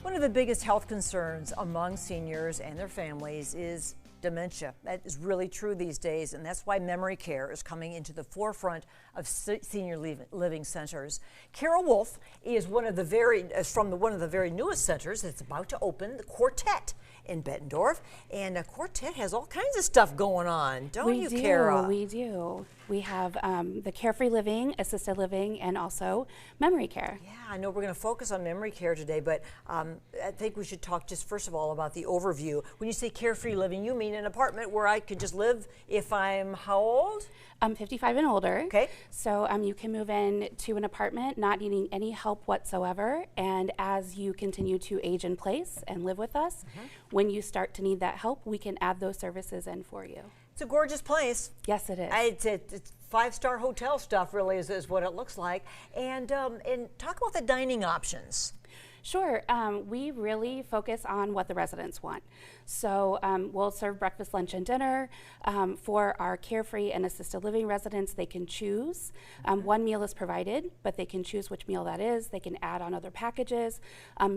One of the biggest health concerns among seniors and their families is dementia. That is really true these days, and that's why memory care is coming into the forefront of senior living centers. Carol Wolf is one of the very newest centers that's about to open, the Quartet in Bettendorf, and Quartet has all kinds of stuff going on, don't you, Kara? We do. We have the Carefree Living, assisted living, and also memory care. Yeah, I know we're going to focus on memory care today, but I think we should talk just first of all about the overview. When you say Carefree Living, you mean an apartment where I could just live if I'm how old? 55 and older. Okay. So you can move in to an apartment not needing any help whatsoever, and as you continue to age in place and live with us, when you start to need that help, we can add those services in for you. It's a gorgeous place. Yes, it is. It's five-star hotel stuff, really, is what it looks like. And talk about the dining options. Sure. We really focus on what the residents want. So we'll serve breakfast, lunch, and dinner. For our Carefree and assisted living residents, they can choose. One meal is provided, but they can choose which meal that is. They can add on other packages.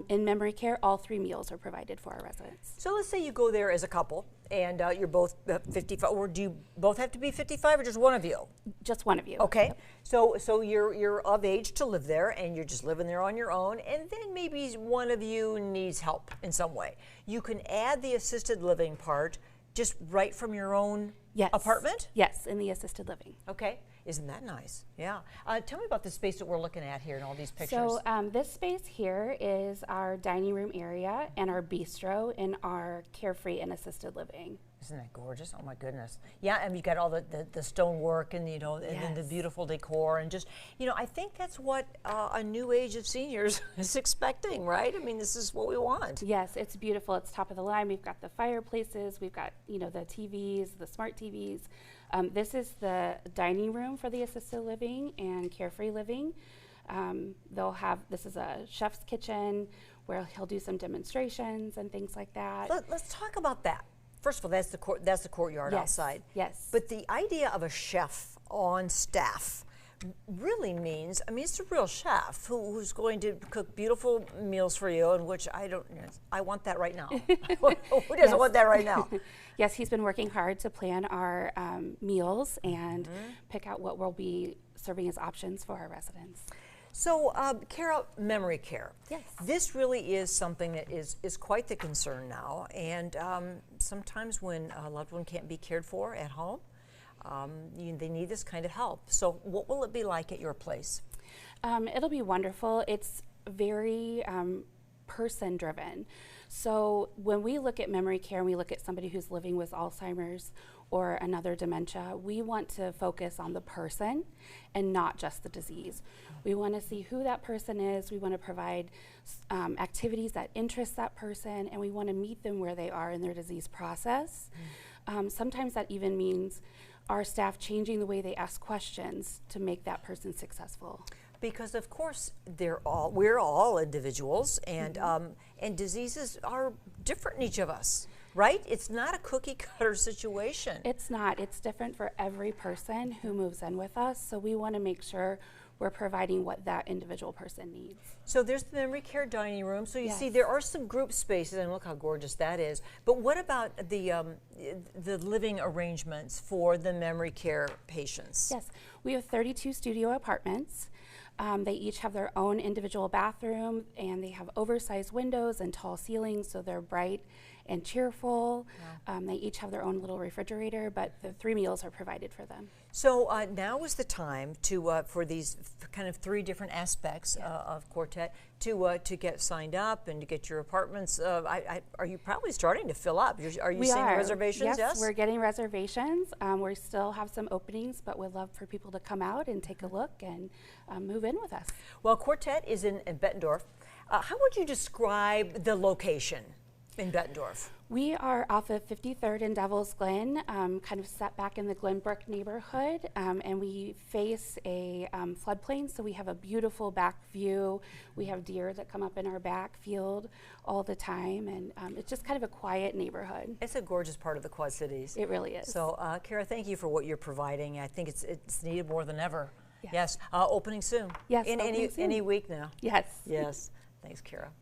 In memory care, all 3 meals are provided for our residents. So let's say you go there as a couple, and you're both 55, or do you both have to be 55, or just one of you? Just one of you. Okay. Yep. So you're of age to live there, and you're just living there on your own, and then maybe one of you needs help in some way. You can add the assisted living part just right from your own apartment? Yes, in the assisted living. Okay. Isn't that nice? Yeah. Tell me about the space that we're looking at here in all these pictures. So this space here is our dining room area and our bistro in our Carefree and assisted living. Isn't that gorgeous? Oh my goodness. Yeah, and you've got all the stonework and and the beautiful decor, and just I think that's what a new age of seniors is expecting, right? I mean, this is what we want. Yes, it's beautiful. It's top of the line. We've got the fireplaces. We've got the TVs, the smart TVs. This is the dining room for the assisted living and Carefree Living. This is a chef's kitchen where he'll do some demonstrations and things like that. Let's talk about that. First of all, that's the courtyard outside. Yes. But the idea of a chef on staff really means, it's a real chef who's going to cook beautiful meals for you, and which I want that right now. Who doesn't want that right now? Yes, he's been working hard to plan our meals and pick out what we'll be serving as options for our residents. So, Kara, memory care. Yes. This really is something that is quite the concern now, and sometimes when a loved one can't be cared for at home, they need this kind of help. So what will it be like at your place? It'll be wonderful. It's very person-driven. So when we look at memory care and we look at somebody who's living with Alzheimer's or another dementia, we want to focus on the person and not just the disease. We want to see who that person is. We want to provide activities that interest that person, and we want to meet them where they are in their disease process. Sometimes that even means our staff changing the way they ask questions to make that person successful. Because of course we're all individuals, and and diseases are different in each of us, right? It's not a cookie cutter situation. It's not. It's different for every person who moves in with us. So we want to make sure we're providing what that individual person needs. So there's the memory care dining room. So you see there are some group spaces, and look how gorgeous that is. But what about the living arrangements for the memory care patients? Yes, we have 32 studio apartments. They each have their own individual bathroom, and they have oversized windows and tall ceilings, so they're bright and cheerful. They each have their own little refrigerator, but the 3 meals are provided for them. So now is the time to for these kind of 3 different aspects of Quartet to get signed up and to get your apartments. Are you probably starting to fill up? Are you seeing reservations? Yes, we're getting reservations. We still have some openings, but we'd love for people to come out and take a look and move in with us. Well, Quartet is in Bettendorf. How would you describe the location in Bettendorf? We are off of 53rd and Devil's Glen, kind of set back in the Glenbrook neighborhood, and we face a floodplain, so we have a beautiful back view. We have deer that come up in our backfield all the time, and it's just kind of a quiet neighborhood. It's a gorgeous part of the Quad Cities. It really is. So, Kara, thank you for what you're providing. I think it's needed more than ever. Yes. Opening soon. Yes, in opening soon. any week now. Yes. Yes. Thanks, Kara.